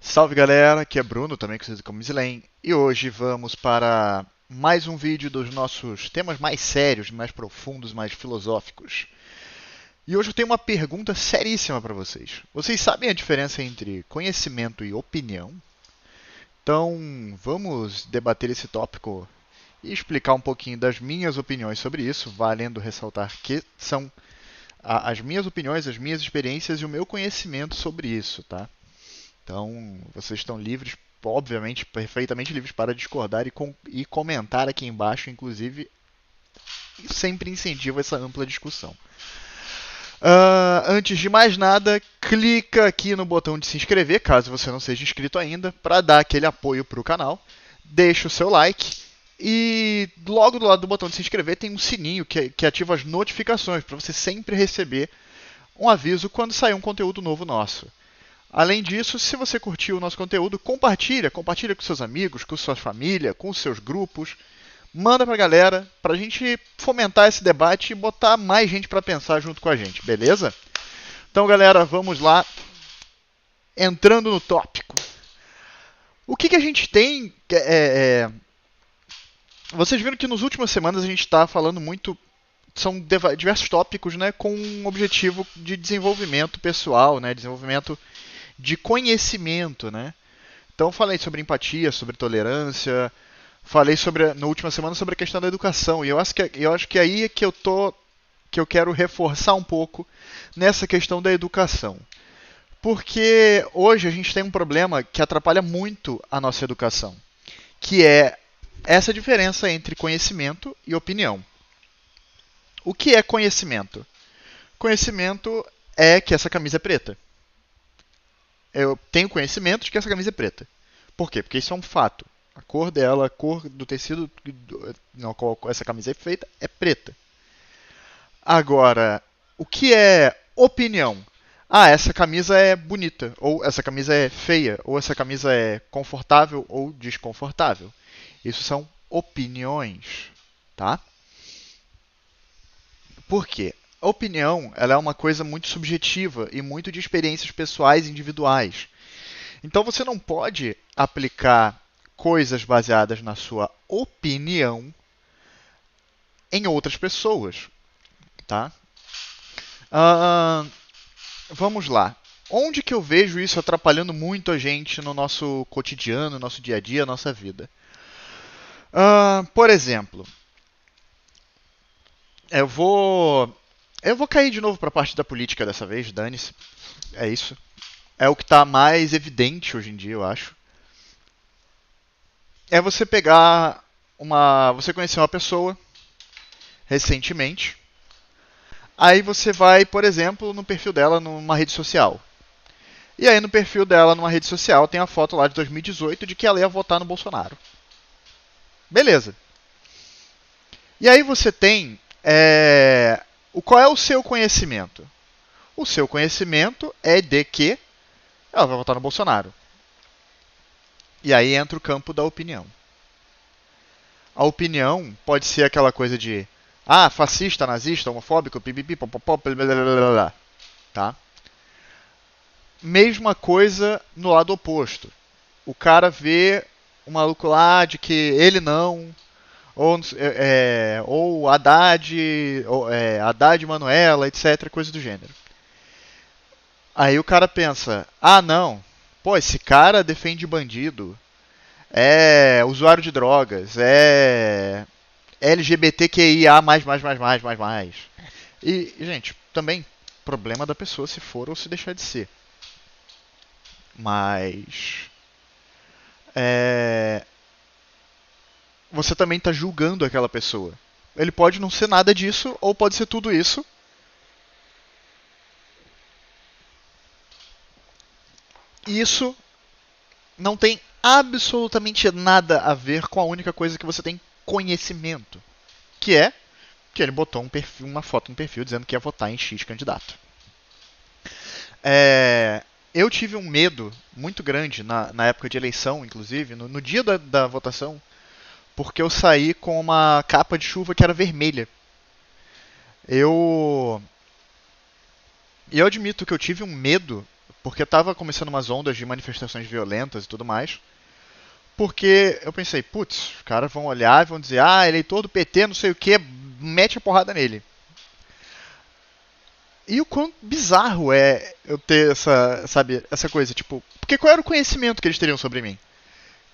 Salve galera, aqui é Bruno, também conhecido como Zilane, e hoje vamos para mais um vídeo dos nossos temas mais sérios, mais profundos, mais filosóficos. E hoje eu tenho uma pergunta seríssima para vocês. Vocês sabem a diferença entre conhecimento e opinião? Então vamos debater esse tópico e explicar um pouquinho das minhas opiniões sobre isso, valendo ressaltar que são as minhas opiniões, as minhas experiências e o meu conhecimento sobre isso, tá? Então, vocês estão livres, obviamente, perfeitamente livres para discordar e comentar aqui embaixo, inclusive, sempre incentivo essa ampla discussão. Antes de mais nada, clica aqui no botão de se inscrever, caso você não seja inscrito ainda, para dar aquele apoio para o canal. Deixa o seu like e logo do lado do botão de se inscrever tem um sininho que ativa as notificações para você sempre receber um aviso quando sair um conteúdo novo nosso. Além disso, se você curtiu o nosso conteúdo, compartilha com seus amigos, com sua família, com seus grupos. Manda pra galera, pra gente fomentar esse debate e botar mais gente pra pensar junto com a gente, beleza? Então, galera, vamos lá. Entrando no tópico. O que a gente tem... Vocês viram que nas últimas semanas a gente está falando muito... São diversos tópicos, né, com um objetivo de desenvolvimento pessoal, né, desenvolvimento de conhecimento, né? Então falei sobre empatia, sobre tolerância, falei sobre na última semana sobre a questão da educação e eu acho que aí é que eu quero reforçar um pouco nessa questão da educação. Porque hoje a gente tem um problema que atrapalha muito a nossa educação, que é essa diferença entre conhecimento e opinião. O que é conhecimento? Conhecimento é que essa camisa é preta. Eu tenho conhecimento de que essa camisa é preta. Por quê? Porque isso é um fato. A cor dela, a cor do tecido na qual essa camisa é feita é preta. Agora, o que é opinião? Ah, essa camisa é bonita, ou essa camisa é feia, ou essa camisa é confortável ou desconfortável. Isso são opiniões, tá? Por quê? A opinião ela é uma coisa muito subjetiva e muito de experiências pessoais e individuais. Então você não pode aplicar coisas baseadas na sua opinião em outras pessoas, tá? Ah, vamos lá. Onde que eu vejo isso atrapalhando muito a gente no nosso cotidiano, no nosso dia a dia, nossa vida? Por exemplo, eu vou eu vou cair de novo para a parte da política dessa vez, dane-se. É isso. É o que está mais evidente hoje em dia, eu acho. É você pegar uma. Você conhecer uma pessoa recentemente. Aí você vai, por exemplo, no perfil dela numa rede social. E aí no perfil dela numa rede social tem a foto lá de 2018 de que ela ia votar no Bolsonaro. Beleza. E aí você tem. Qual é o seu conhecimento? O seu conhecimento é de que ela vai votar no Bolsonaro. E aí entra o campo da opinião. A opinião pode ser aquela coisa de fascista, nazista, homofóbico, pipipi, popopó, blá, blá, blá, blá, blá, tá? Mesma coisa no lado oposto. O cara vê um maluco lá de que ele não, ou Haddad Manuela, etc, coisa do gênero. Aí o cara pensa, não, pô, esse cara defende bandido, é usuário de drogas, é LGBTQIA++++++. E, gente, também, problema da pessoa se for ou se deixar de ser. Mas... você também está julgando aquela pessoa. Ele pode não ser nada disso, ou pode ser tudo isso. E isso não tem absolutamente nada a ver com a única coisa que você tem conhecimento. Que é que ele botou uma foto no perfil dizendo que ia votar em X candidato. Eu tive um medo muito grande na época de eleição, inclusive, no dia da votação, porque eu saí com uma capa de chuva que era vermelha. Eu admito que eu tive um medo, porque estava começando umas ondas de manifestações violentas e tudo mais. Porque eu pensei, putz, os caras vão olhar e vão dizer, eleitor do PT, não sei o que, mete a porrada nele. E o quão bizarro é eu ter essa coisa, tipo, porque qual era o conhecimento que eles teriam sobre mim?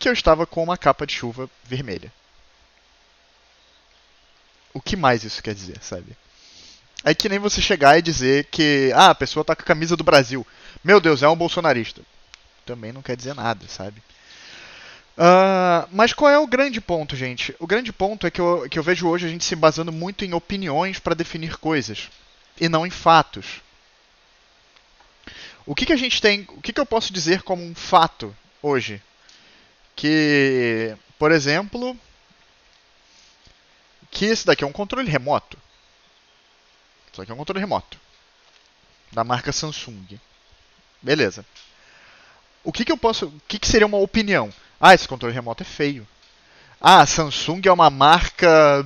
Que eu estava com uma capa de chuva vermelha. O que mais isso quer dizer, sabe? É que nem você chegar e dizer que, a pessoa tá com a camisa do Brasil. Meu Deus, é um bolsonarista. Também não quer dizer nada, sabe? Mas qual é o grande ponto, gente? O grande ponto é que eu vejo hoje a gente se basando muito em opiniões para definir coisas e não em fatos. O que a gente tem? O que eu posso dizer como um fato hoje? Que, por exemplo, que esse daqui é um controle remoto. Isso aqui é um controle remoto da marca Samsung. Beleza. O que eu posso? O que seria uma opinião? Esse controle remoto é feio. A Samsung é uma marca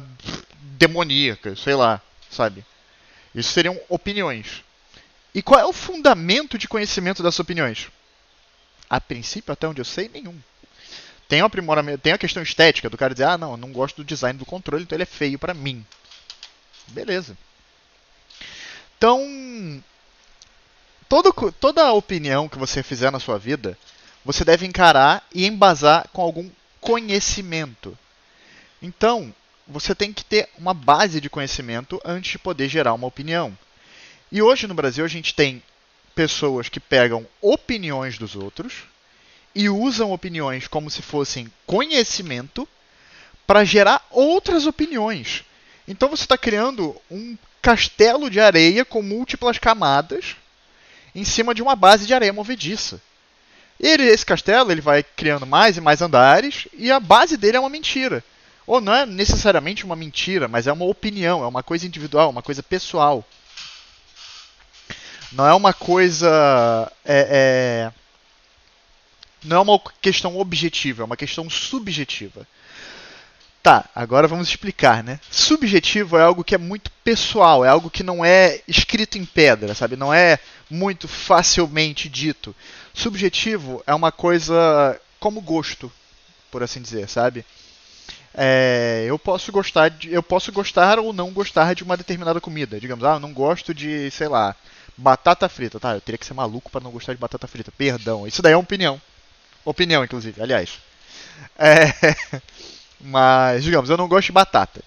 demoníaca, sei lá, sabe? Isso seriam opiniões. E qual é o fundamento de conhecimento dessas opiniões? A princípio, até onde eu sei, nenhum. Tem um aprimoramento, tem a questão estética do cara dizer, não, eu não gosto do design do controle, então ele é feio pra mim. Beleza. Então, toda opinião que você fizer na sua vida, você deve encarar e embasar com algum conhecimento. Então, você tem que ter uma base de conhecimento antes de poder gerar uma opinião. E hoje no Brasil a gente tem pessoas que pegam opiniões dos outros e usam opiniões como se fossem conhecimento para gerar outras opiniões. Então você está criando um castelo de areia com múltiplas camadas em cima de uma base de areia movediça. Esse castelo ele vai criando mais e mais andares e a base dele é uma mentira. Ou não é necessariamente uma mentira, mas é uma opinião, é uma coisa individual, uma coisa pessoal. Não é uma coisa. Não é uma questão objetiva, é uma questão subjetiva. Tá, agora vamos explicar, né? Subjetivo é algo que é muito pessoal, é algo que não é escrito em pedra, sabe? Não é muito facilmente dito. Subjetivo é uma coisa como gosto, por assim dizer, sabe? Eu posso gostar ou não gostar de uma determinada comida. Digamos, eu não gosto de, sei lá, batata frita. Tá, eu teria que ser maluco para não gostar de batata frita. Perdão, isso daí é uma opinião. Opinião, inclusive, aliás. Mas, digamos, eu não gosto de batata.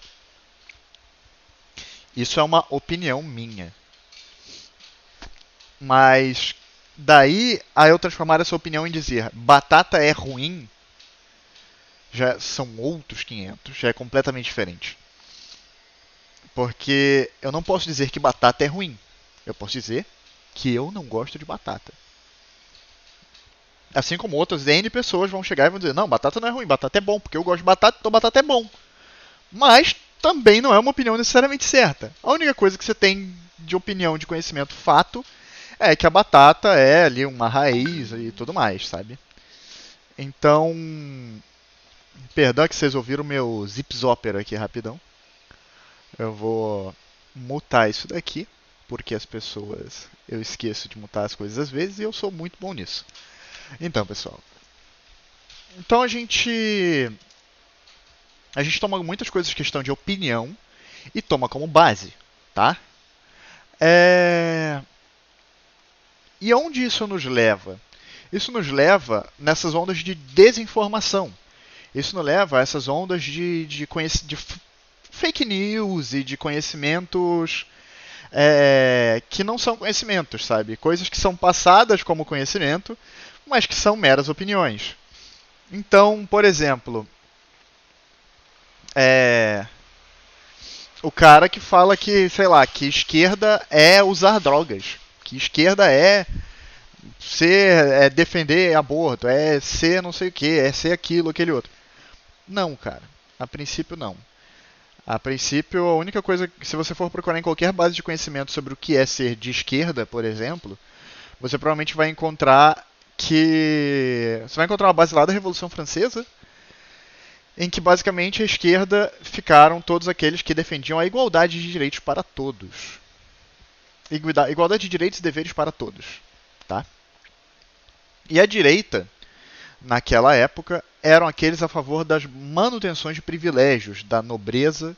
Isso é uma opinião minha. Mas daí a eu transformar essa opinião em dizer batata é ruim, já são outros 500, já é completamente diferente. Porque eu não posso dizer que batata é ruim. Eu posso dizer que eu não gosto de batata. Assim como outras N pessoas vão chegar e vão dizer, não, batata não é ruim, batata é bom, porque eu gosto de batata, então batata é bom. Mas também não é uma opinião necessariamente certa. A única coisa que você tem de opinião, de conhecimento, fato, é que a batata é ali uma raiz e tudo mais, sabe? Então, perdão que vocês ouviram meu Zips Opera aqui rapidão. Eu vou mutar isso daqui, porque as pessoas... Eu esqueço de mutar as coisas às vezes e eu sou muito bom nisso. Então, pessoal. Então a gente toma muitas coisas de questão de opinião e toma como base, tá? E onde isso nos leva? Isso nos leva nessas ondas de desinformação. Isso nos leva a essas ondas de fake news e de conhecimentos que não são conhecimentos, sabe? Coisas que são passadas como conhecimento, mas que são meras opiniões. Então, por exemplo, o cara que fala que, sei lá, que esquerda é usar drogas, que esquerda é defender aborto, é ser não sei o que, é ser aquilo, aquele outro. Não, cara. A princípio, não. A princípio, a única coisa, se você for procurar em qualquer base de conhecimento sobre o que é ser de esquerda, por exemplo, você provavelmente vai encontrar você vai encontrar uma base lá da Revolução Francesa, em que basicamente a esquerda ficaram todos aqueles que defendiam a igualdade de direitos para todos. Igualdade de direitos e deveres para todos, tá? E a direita, naquela época, eram aqueles a favor das manutenções de privilégios, da nobreza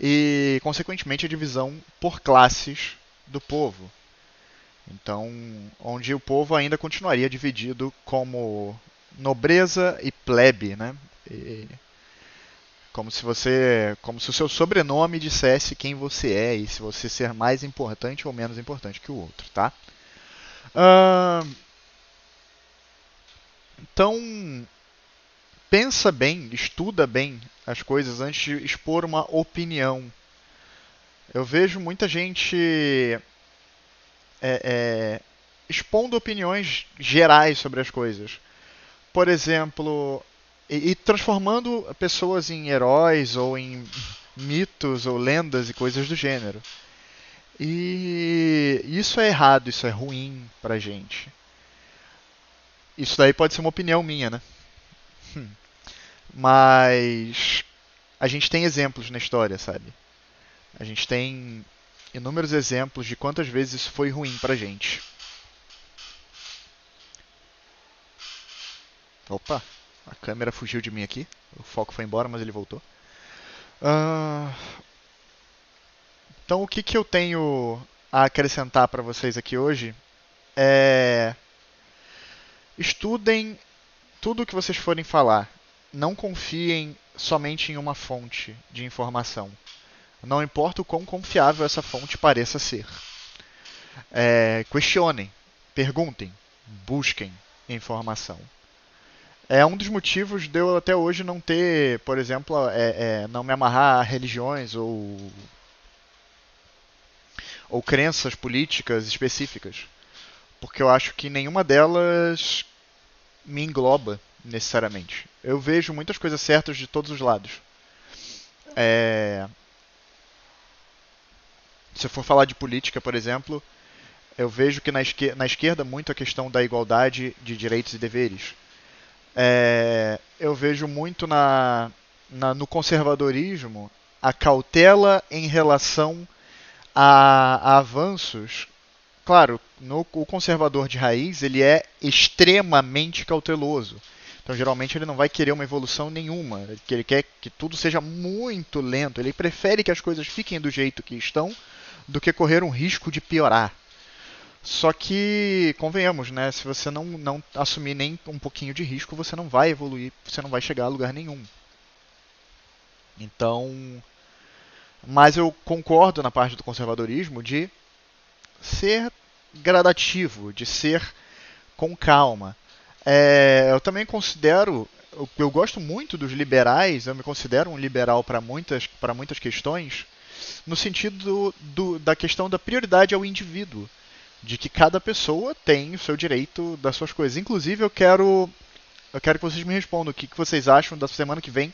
e, consequentemente, a divisão por classes do povo. Então, onde o povo ainda continuaria dividido como nobreza e plebe, né? E como se o seu sobrenome dissesse quem você é e se você ser mais importante ou menos importante que o outro, tá? Uh, então, pensa bem, estuda bem as coisas antes de expor uma opinião. Eu vejo muita gente é, é, expondo opiniões gerais sobre as coisas. Por exemplo, e transformando pessoas em heróis ou em mitos ou lendas e coisas do gênero. E isso é errado, isso é ruim pra gente. Isso daí pode ser uma opinião minha, né? Mas a gente tem exemplos na história, sabe? A gente tem inúmeros exemplos de quantas vezes isso foi ruim pra gente. Opa, a câmera fugiu de mim aqui. O foco foi embora, mas ele voltou. Ah, então, o que, que eu tenho a acrescentar para vocês aqui hoje é: estudem tudo o que vocês forem falar. Não confiem somente em uma fonte de informação. Não importa o quão confiável essa fonte pareça ser. Questionem, perguntem, busquem informação. É um dos motivos de eu até hoje não ter, por exemplo, não me amarrar a religiões ou crenças políticas específicas. Porque eu acho que nenhuma delas me engloba necessariamente. Eu vejo muitas coisas certas de todos os lados. É... Se eu for falar de política, por exemplo, eu vejo que na esquerda muito a questão da igualdade de direitos e deveres. Eu vejo muito no conservadorismo a cautela em relação a avanços. Claro, o conservador de raiz ele é extremamente cauteloso. Então, geralmente, ele não vai querer uma evolução nenhuma. Ele quer que tudo seja muito lento. Ele prefere que as coisas fiquem do jeito que estão do que correr um risco de piorar. Só que, convenhamos, né? Se você não assumir nem um pouquinho de risco, você não vai evoluir, você não vai chegar a lugar nenhum. Então, mas eu concordo na parte do conservadorismo de ser gradativo, de ser com calma. Eu também considero, eu gosto muito dos liberais, eu me considero um liberal para muitas questões, no sentido da questão da prioridade ao indivíduo, de que cada pessoa tem o seu direito das suas coisas. Inclusive, eu quero que vocês me respondam o que vocês acham da semana que vem,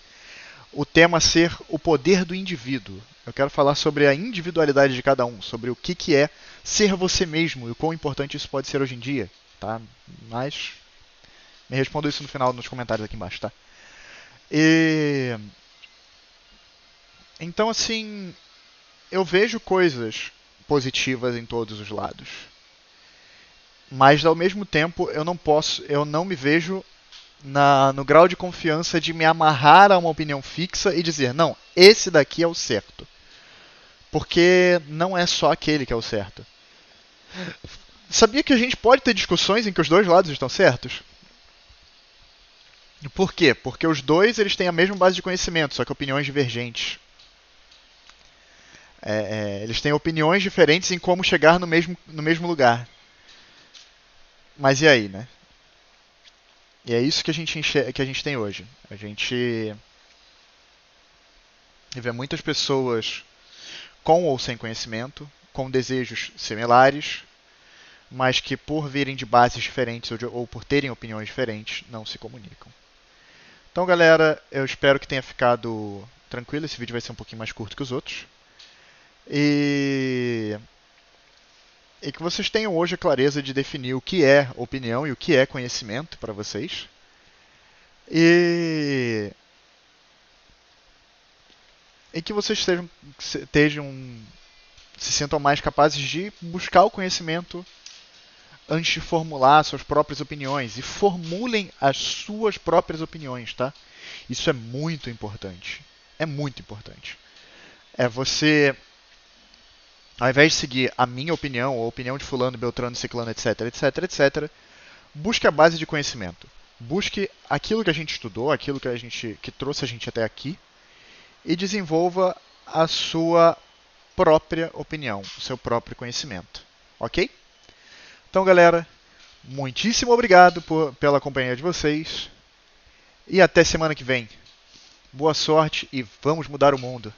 o tema ser o poder do indivíduo. Eu quero falar sobre a individualidade de cada um, sobre o que é ser você mesmo e o quão importante isso pode ser hoje em dia, tá? Mas me responda isso no final nos comentários aqui embaixo, tá? E então assim, eu vejo coisas positivas em todos os lados. Mas ao mesmo tempo eu não me vejo no grau de confiança de me amarrar a uma opinião fixa e dizer, não, esse daqui é o certo. Porque não é só aquele que é o certo. Sabia que a gente pode ter discussões em que os dois lados estão certos? Por quê? Porque os dois eles têm a mesma base de conhecimento, só que opiniões divergentes. Eles têm opiniões diferentes em como chegar no mesmo lugar. Mas e aí, né? E é isso que que a gente tem hoje. A gente vê muitas pessoas com ou sem conhecimento, com desejos similares, mas que por virem de bases diferentes ou por terem opiniões diferentes, não se comunicam. Então, galera, eu espero que tenha ficado tranquilo. Esse vídeo vai ser um pouquinho mais curto que os outros. E que vocês tenham hoje a clareza de definir o que é opinião e o que é conhecimento para vocês. E que vocês se sintam mais capazes de buscar o conhecimento antes de formular suas próprias opiniões. E formulem as suas próprias opiniões, tá? Isso é muito importante. É muito importante. É você, ao invés de seguir a minha opinião, ou a opinião de fulano, beltrano, ciclano, etc, etc, etc, busque a base de conhecimento. Busque aquilo que a gente estudou, aquilo que trouxe a gente até aqui, e desenvolva a sua própria opinião, o seu próprio conhecimento. Ok? Então, galera, muitíssimo obrigado pela companhia de vocês. E até semana que vem. Boa sorte e vamos mudar o mundo.